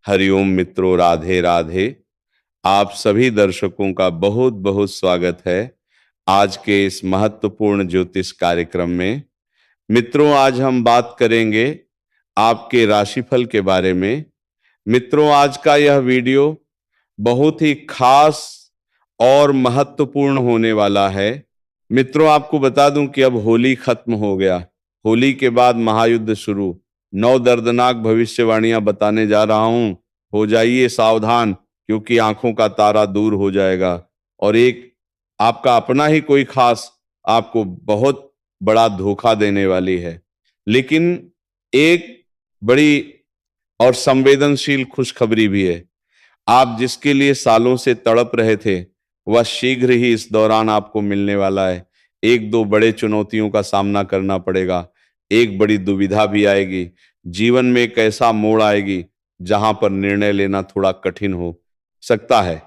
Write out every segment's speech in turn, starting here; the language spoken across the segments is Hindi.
हरिओम मित्रों, राधे राधे। आप सभी दर्शकों का बहुत बहुत स्वागत है आज के इस महत्वपूर्ण ज्योतिष कार्यक्रम में। मित्रों, आज हम बात करेंगे आपके राशिफल के बारे में। मित्रों, आज का यह वीडियो बहुत ही खास और महत्वपूर्ण होने वाला है। मित्रों, आपको बता दूं कि अब होली खत्म हो गया। होली के बाद महायुद्ध शुरू। 9 दर्दनाक भविष्यवाणियां बताने जा रहा हूं। हो जाइए सावधान, क्योंकि आंखों का तारा दूर हो जाएगा और एक आपका अपना ही कोई खास आपको बहुत बड़ा धोखा देने वाली है। लेकिन एक बड़ी और संवेदनशील खुशखबरी भी है। आप जिसके लिए सालों से तड़प रहे थे, वह शीघ्र ही इस दौरान आपको मिलने वाला है। एक दो बड़े चुनौतियों का सामना करना पड़ेगा, एक बड़ी दुविधा भी आएगी। जीवन में एक ऐसा मोड़ आएगी जहां पर निर्णय लेना थोड़ा कठिन हो सकता है,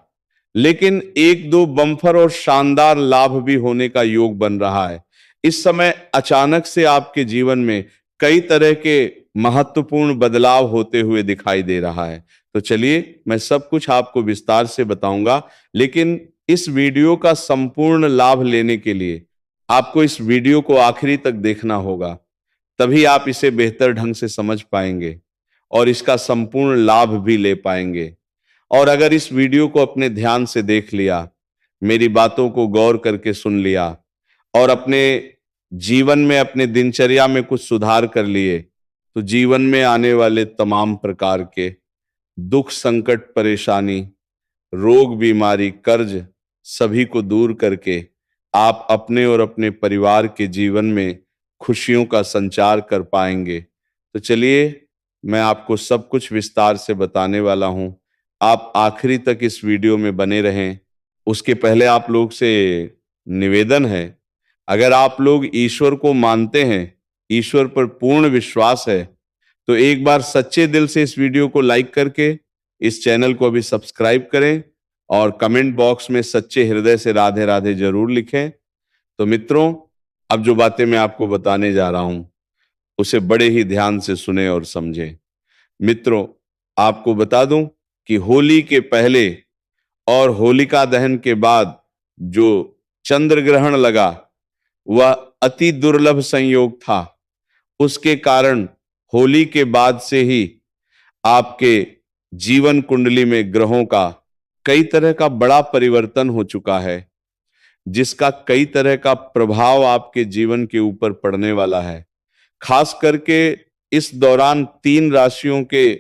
लेकिन एक दो बम्पर और शानदार लाभ भी होने का योग बन रहा है। इस समय अचानक से आपके जीवन में कई तरह के महत्वपूर्ण बदलाव होते हुए दिखाई दे रहा है। तो चलिए, मैं सब कुछ आपको विस्तार से बताऊंगा, लेकिन इस वीडियो का संपूर्ण लाभ लेने के लिए आपको इस वीडियो को आखिरी तक देखना होगा। तभी आप इसे बेहतर ढंग से समझ पाएंगे और इसका संपूर्ण लाभ भी ले पाएंगे। और अगर इस वीडियो को अपने ध्यान से देख लिया, मेरी बातों को गौर करके सुन लिया और अपने जीवन में, अपने दिनचर्या में कुछ सुधार कर लिए, तो जीवन में आने वाले तमाम प्रकार के दुख, संकट, परेशानी, रोग, बीमारी, कर्ज सभी को दूर करके आप अपने और अपने परिवार के जीवन में खुशियों का संचार कर पाएंगे। तो चलिए, मैं आपको सब कुछ विस्तार से बताने वाला हूं। आप आखिरी तक इस वीडियो में बने रहें। उसके पहले आप लोग से निवेदन है, अगर आप लोग ईश्वर को मानते हैं, ईश्वर पर पूर्ण विश्वास है, तो एक बार सच्चे दिल से इस वीडियो को लाइक करके इस चैनल को अभी सब्सक्राइब करें और कमेंट बॉक्स में सच्चे हृदय से राधे राधे जरूर लिखें। तो मित्रों, अब जो बातें मैं आपको बताने जा रहा हूं, उसे बड़े ही ध्यान से सुने और समझें। मित्रों, आपको बता दूं कि होली के पहले और होलिका दहन के बाद जो चंद्र ग्रहण लगा, वह अति दुर्लभ संयोग था। उसके कारण होली के बाद से ही आपके जीवन कुंडली में ग्रहों का कई तरह का बड़ा परिवर्तन हो चुका है, जिसका कई तरह का प्रभाव आपके जीवन के ऊपर पड़ने वाला है। खास करके इस दौरान 3 राशियों के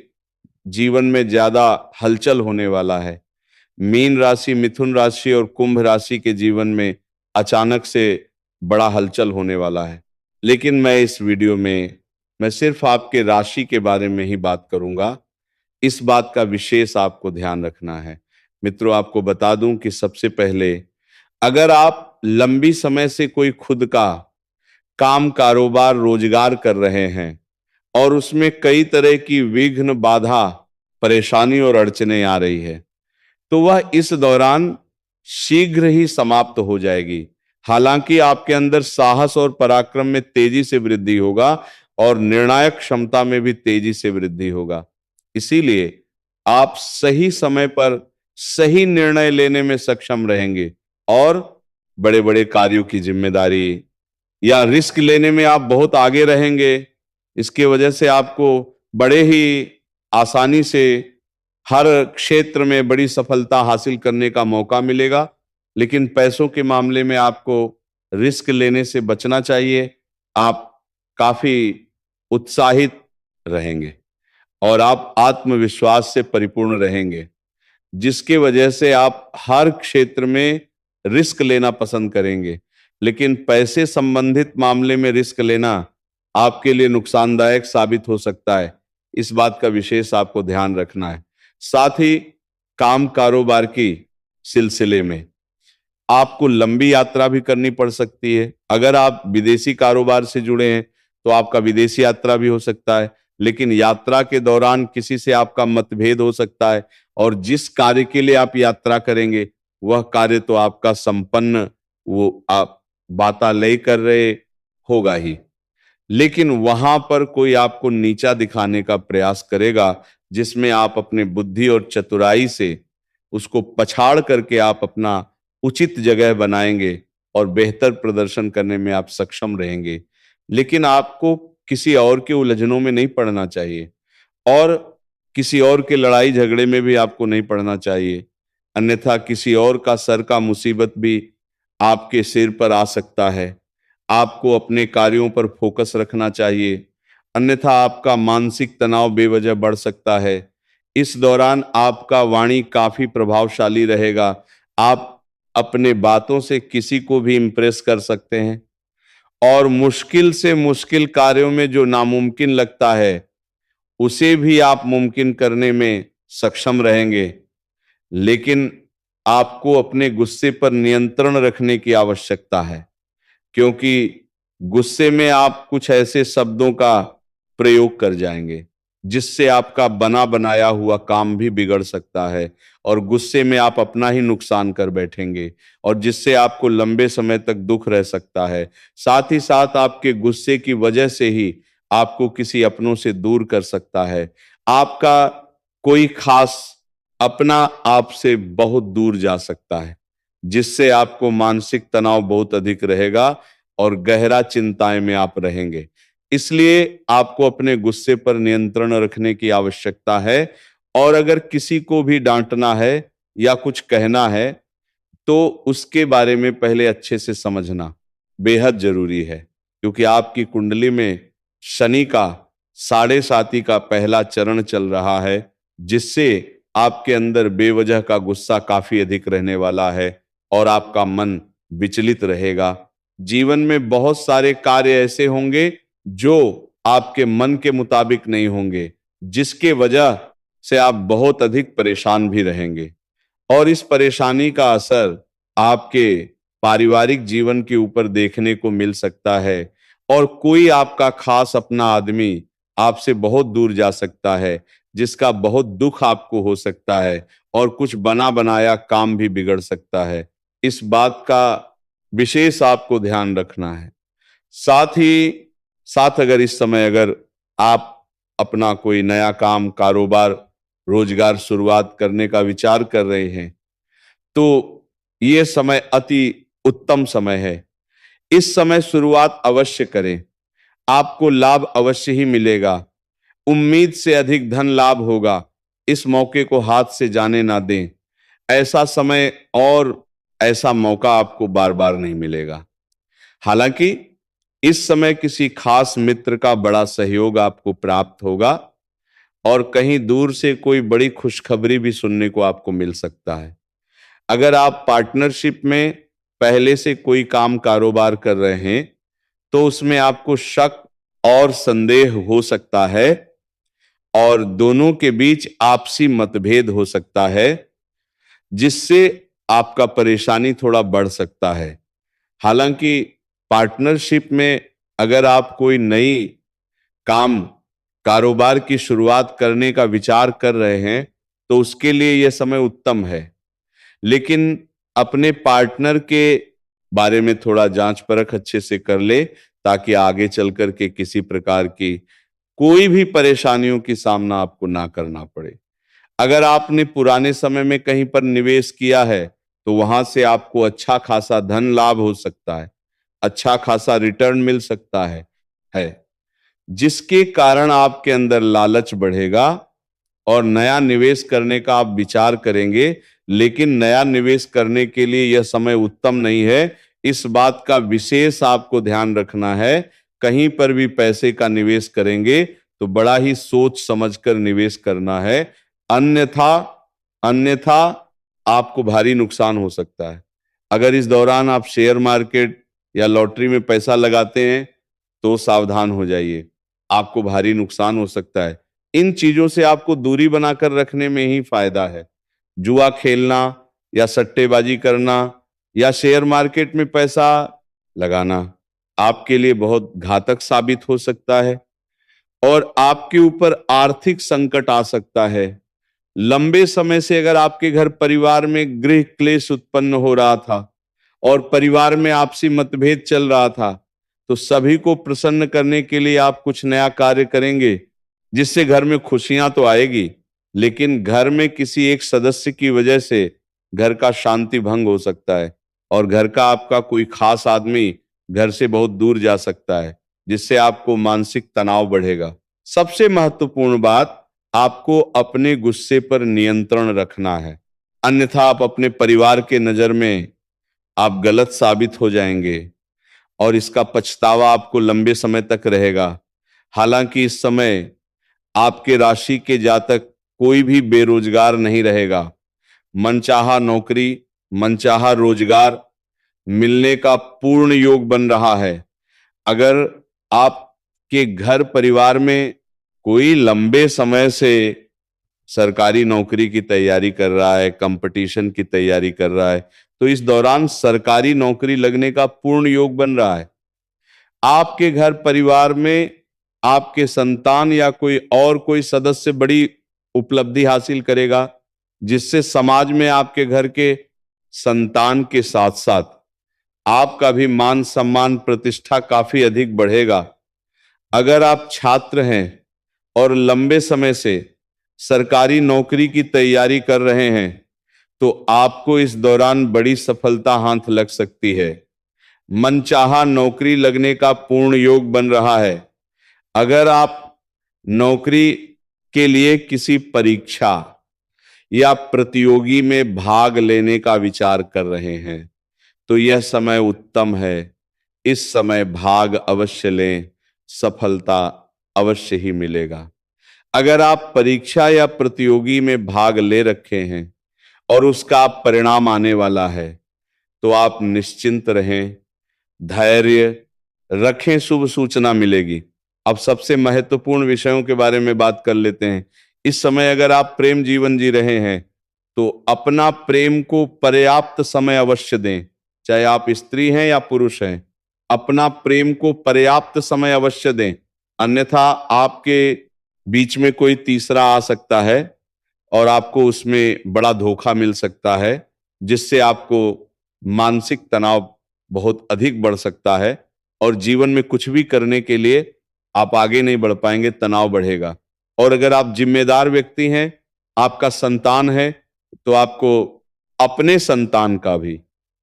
जीवन में ज्यादा हलचल होने वाला है। मीन राशि, मिथुन राशि और कुंभ राशि के जीवन में अचानक से बड़ा हलचल होने वाला है। लेकिन मैं इस वीडियो में सिर्फ आपके राशि के बारे में ही बात करूंगा। इस बात का विशेष आपको ध्यान रखना है। मित्रों, आपको बता दूं कि सबसे पहले, अगर आप लंबी समय से कोई खुद का काम, कारोबार, रोजगार कर रहे हैं और उसमें कई तरह की विघ्न, बाधा, परेशानी और अड़चने आ रही है, तो वह इस दौरान शीघ्र ही समाप्त हो जाएगी। हालांकि आपके अंदर साहस और पराक्रम में तेजी से वृद्धि होगा और निर्णायक क्षमता में भी तेजी से वृद्धि होगा। इसीलिए आप सही समय पर सही निर्णय लेने में सक्षम रहेंगे और बड़े बड़े कार्यों की जिम्मेदारी या रिस्क लेने में आप बहुत आगे रहेंगे। इसके वजह से आपको बड़े ही आसानी से हर क्षेत्र में बड़ी सफलता हासिल करने का मौका मिलेगा। लेकिन पैसों के मामले में आपको रिस्क लेने से बचना चाहिए। आप काफी उत्साहित रहेंगे और आप आत्मविश्वास से परिपूर्ण रहेंगे, जिसके वजह से आप हर क्षेत्र में रिस्क लेना पसंद करेंगे। लेकिन पैसे संबंधित मामले में रिस्क लेना आपके लिए नुकसानदायक साबित हो सकता है। इस बात का विशेष आपको ध्यान रखना है। साथ ही काम, कारोबार की सिलसिले में आपको लंबी यात्रा भी करनी पड़ सकती है। अगर आप विदेशी कारोबार से जुड़े हैं तो आपका विदेशी यात्रा भी हो सकता है। लेकिन यात्रा के दौरान किसी से आपका मतभेद हो सकता है और जिस कार्य के लिए आप यात्रा करेंगे, वह कार्य तो आपका संपन्न, वो आप वातालय कर रहे होगा ही, लेकिन वहां पर कोई आपको नीचा दिखाने का प्रयास करेगा जिसमें आप अपने बुद्धि और चतुराई से उसको पछाड़ करके आप अपना उचित जगह बनाएंगे और बेहतर प्रदर्शन करने में आप सक्षम रहेंगे। लेकिन आपको किसी और के उलझनों में नहीं पड़ना चाहिए और किसी और के लड़ाई झगड़े में भी आपको नहीं पड़ना चाहिए, अन्यथा किसी और का सर का मुसीबत भी आपके सिर पर आ सकता है। आपको अपने कार्यों पर फोकस रखना चाहिए, अन्यथा आपका मानसिक तनाव बेवजह बढ़ सकता है। इस दौरान आपका वाणी काफी प्रभावशाली रहेगा। आप अपने बातों से किसी को भी इंप्रेस कर सकते हैं और मुश्किल से मुश्किल कार्यों में जो नामुमकिन लगता है उसे भी आप मुमकिन करने में सक्षम रहेंगे। लेकिन आपको अपने गुस्से पर नियंत्रण रखने की आवश्यकता है, क्योंकि गुस्से में आप कुछ ऐसे शब्दों का प्रयोग कर जाएंगे जिससे आपका बना बनाया हुआ काम भी बिगड़ सकता है और गुस्से में आप अपना ही नुकसान कर बैठेंगे और जिससे आपको लंबे समय तक दुख रह सकता है। साथ ही साथ आपके गुस्से की वजह से ही आपको किसी अपनों से दूर कर सकता है। आपका कोई खास अपना आपसे बहुत दूर जा सकता है, जिससे आपको मानसिक तनाव बहुत अधिक रहेगा और गहरा चिंताएं में आप रहेंगे। इसलिए आपको अपने गुस्से पर नियंत्रण रखने की आवश्यकता है और अगर किसी को भी डांटना है या कुछ कहना है तो उसके बारे में पहले अच्छे से समझना बेहद जरूरी है, क्योंकि आपकी कुंडली में शनि का 7.5 का पहला चरण चल रहा है, जिससे आपके अंदर बेवजह का गुस्सा काफी अधिक रहने वाला है और आपका मन विचलित रहेगा। जीवन में बहुत सारे कार्य ऐसे होंगे जो आपके मन के मुताबिक नहीं होंगे, जिसके वजह से आप बहुत अधिक परेशान भी रहेंगे और इस परेशानी का असर आपके पारिवारिक जीवन के ऊपर देखने को मिल सकता है और कोई आपका खास अपना आदमी आपसे बहुत दूर जा सकता है, जिसका बहुत दुख आपको हो सकता है और कुछ बना बनाया काम भी बिगड़ सकता है। इस बात का विशेष आपको ध्यान रखना है। साथ ही साथ अगर इस समय अगर आप अपना कोई नया काम, कारोबार, रोजगार शुरुआत करने का विचार कर रहे हैं तो ये समय अति उत्तम समय है। इस समय शुरुआत अवश्य करें, आपको लाभ अवश्य ही मिलेगा। उम्मीद से अधिक धन लाभ होगा। इस मौके को हाथ से जाने ना दें। ऐसा समय और ऐसा मौका आपको बार बार नहीं मिलेगा। हालांकि इस समय किसी खास मित्र का बड़ा सहयोग आपको प्राप्त होगा और कहीं दूर से कोई बड़ी खुशखबरी भी सुनने को आपको मिल सकता है। अगर आप पार्टनरशिप में पहले से कोई काम कारोबार कर रहे हैं तो उसमें आपको शक और संदेह हो सकता है और दोनों के बीच आपसी मतभेद हो सकता है, जिससे आपका परेशानी थोड़ा बढ़ सकता है। हालांकि पार्टनरशिप में अगर आप कोई नई काम, कारोबार की शुरुआत करने का विचार कर रहे हैं तो उसके लिए यह समय उत्तम है, लेकिन अपने पार्टनर के बारे में थोड़ा जांच परख अच्छे से कर ले ताकि आगे चल कर के किसी प्रकार की कोई भी परेशानियों की सामना आपको ना करना पड़े। अगर आपने पुराने समय में कहीं पर निवेश किया है तो वहां से आपको अच्छा खासा धन लाभ हो सकता है, अच्छा खासा रिटर्न मिल सकता है जिसके कारण आपके अंदर लालच बढ़ेगा और नया निवेश करने का आप विचार करेंगे, लेकिन नया निवेश करने के लिए यह समय उत्तम नहीं है। इस बात का विशेष आपको ध्यान रखना है। कहीं पर भी पैसे का निवेश करेंगे तो बड़ा ही सोच समझकर निवेश करना है, अन्यथा अन्यथा आपको भारी नुकसान हो सकता है। अगर इस दौरान आप शेयर मार्केट या लॉटरी में पैसा लगाते हैं तो सावधान हो जाइए, आपको भारी नुकसान हो सकता है। इन चीजों से आपको दूरी बनाकर रखने में ही फायदा है। जुआ खेलना या सट्टेबाजी करना या शेयर मार्केट में पैसा लगाना आपके लिए बहुत घातक साबित हो सकता है और आपके ऊपर आर्थिक संकट आ सकता है। लंबे समय से अगर आपके घर परिवार में गृह क्लेश उत्पन्न हो रहा था और परिवार में आपसी मतभेद चल रहा था तो सभी को प्रसन्न करने के लिए आप कुछ नया कार्य करेंगे जिससे घर में खुशियां तो आएगी, लेकिन घर में किसी एक सदस्य की वजह से घर का शांति भंग हो सकता है और घर का आपका कोई खास आदमी घर से बहुत दूर जा सकता है, जिससे आपको मानसिक तनाव बढ़ेगा। सबसे महत्वपूर्ण बात, आपको अपने गुस्से पर नियंत्रण रखना है, अन्यथा आप अपने परिवार के नजर में आप गलत साबित हो जाएंगे और इसका पछतावा आपको लंबे समय तक रहेगा। हालांकि इस समय आपके राशि के जातक कोई भी बेरोजगार नहीं रहेगा। मनचाहा नौकरी, मनचाहा रोजगार मिलने का पूर्ण योग बन रहा है। अगर आपके घर परिवार में कोई लंबे समय से सरकारी नौकरी की तैयारी कर रहा है, कंपटीशन की तैयारी कर रहा है, तो इस दौरान सरकारी नौकरी लगने का पूर्ण योग बन रहा है। आपके घर परिवार में आपके संतान या कोई सदस्य बड़ी उपलब्धि हासिल करेगा, जिससे समाज में आपके घर के संतान के साथ साथ आपका भी मान सम्मान प्रतिष्ठा काफी अधिक बढ़ेगा। अगर आप छात्र हैं और लंबे समय से सरकारी नौकरी की तैयारी कर रहे हैं, तो आपको इस दौरान बड़ी सफलता हाथ लग सकती है। मनचाहा नौकरी लगने का पूर्ण योग बन रहा है। अगर आप नौकरी के लिए किसी परीक्षा या प्रतियोगी में भाग लेने का विचार कर रहे हैं, तो यह समय उत्तम है। इस समय भाग अवश्य लें, सफलता अवश्य ही मिलेगा। अगर आप परीक्षा या प्रतियोगी में भाग ले रखे हैं और उसका परिणाम आने वाला है, तो आप निश्चिंत रहें, धैर्य रखें, शुभ सूचना मिलेगी। अब सबसे महत्वपूर्ण विषयों के बारे में बात कर लेते हैं। इस समय अगर आप प्रेम जीवन जी रहे हैं, तो अपना प्रेम को पर्याप्त समय अवश्य दें, चाहे आप स्त्री हैं या पुरुष हैं। अपना प्रेम को पर्याप्त समय अवश्य दें, अन्यथा आपके बीच में कोई तीसरा आ सकता है और आपको उसमें बड़ा धोखा मिल सकता है, जिससे आपको मानसिक तनाव बहुत अधिक बढ़ सकता है और जीवन में कुछ भी करने के लिए आप आगे नहीं बढ़ पाएंगे, तनाव बढ़ेगा। और अगर आप जिम्मेदार व्यक्ति हैं, आपका संतान है, तो आपको अपने संतान का भी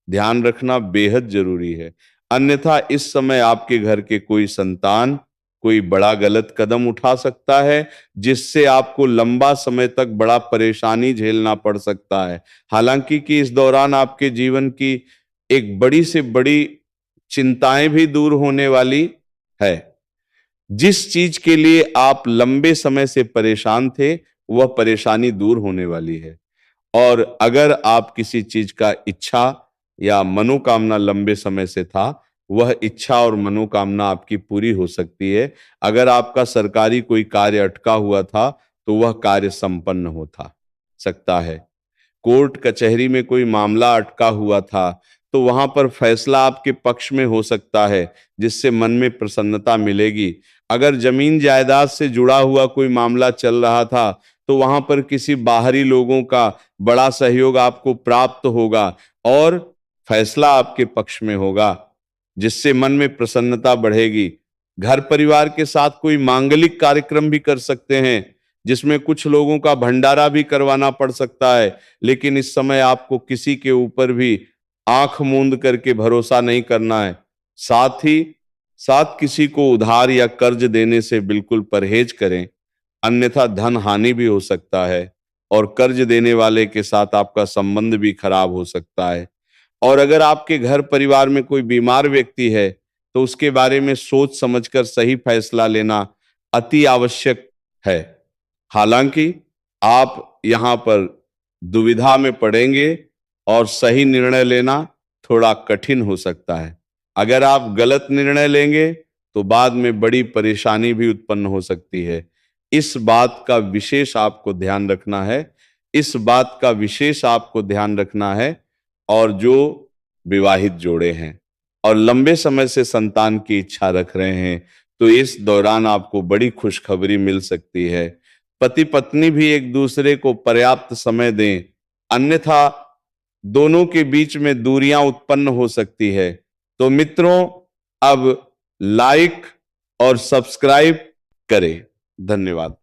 ध्यान रखना बेहद जरूरी है। अन्यथा इस समय आपके घर के कोई संतान कोई बड़ा गलत कदम उठा सकता है, जिससे आपको लंबा समय तक बड़ा परेशानी झेलना पड़ सकता है। हालांकि कि इस दौरान आपके जीवन की एक बड़ी से बड़ी चिंताएं भी दूर होने वाली है। जिस चीज के लिए आप लंबे समय से परेशान थे, वह परेशानी दूर होने वाली है। और अगर आप किसी चीज का इच्छा या मनोकामना लंबे समय से था, वह इच्छा और मनोकामना आपकी पूरी हो सकती है। अगर आपका सरकारी कोई कार्य अटका हुआ था, तो वह कार्य संपन्न होता सकता है। कोर्ट कचहरी में कोई मामला अटका हुआ था, तो वहां पर फैसला आपके पक्ष में हो सकता है, जिससे मन में प्रसन्नता मिलेगी। अगर जमीन जायदाद से जुड़ा हुआ कोई मामला चल रहा था, तो वहां पर किसी बाहरी लोगों का बड़ा सहयोग आपको प्राप्त होगा और फैसला आपके पक्ष में होगा, जिससे मन में प्रसन्नता बढ़ेगी। घर परिवार के साथ कोई मांगलिक कार्यक्रम भी कर सकते हैं, जिसमें कुछ लोगों का भंडारा भी करवाना पड़ सकता है। लेकिन इस समय आपको किसी के ऊपर भी आंख मूंद करके भरोसा नहीं करना है। साथ ही साथ किसी को उधार या कर्ज देने से बिल्कुल परहेज करें, अन्यथा धन हानि भी हो सकता है और कर्ज देने वाले के साथ आपका संबंध भी खराब हो सकता है। और अगर आपके घर परिवार में कोई बीमार व्यक्ति है, तो उसके बारे में सोच समझकर सही फैसला लेना अति आवश्यक है। हालांकि आप यहाँ पर दुविधा में पड़ेंगे और सही निर्णय लेना थोड़ा कठिन हो सकता है। अगर आप गलत निर्णय लेंगे, तो बाद में बड़ी परेशानी भी उत्पन्न हो सकती है। इस बात का विशेष आपको ध्यान रखना है, इस बात का विशेष आपको ध्यान रखना है। और जो विवाहित जोड़े हैं और लंबे समय से संतान की इच्छा रख रहे हैं, तो इस दौरान आपको बड़ी खुशखबरी मिल सकती है। पति पत्नी भी एक दूसरे को पर्याप्त समय दें, अन्यथा दोनों के बीच में दूरियां उत्पन्न हो सकती है। तो मित्रों, अब लाइक और सब्सक्राइब करें। धन्यवाद।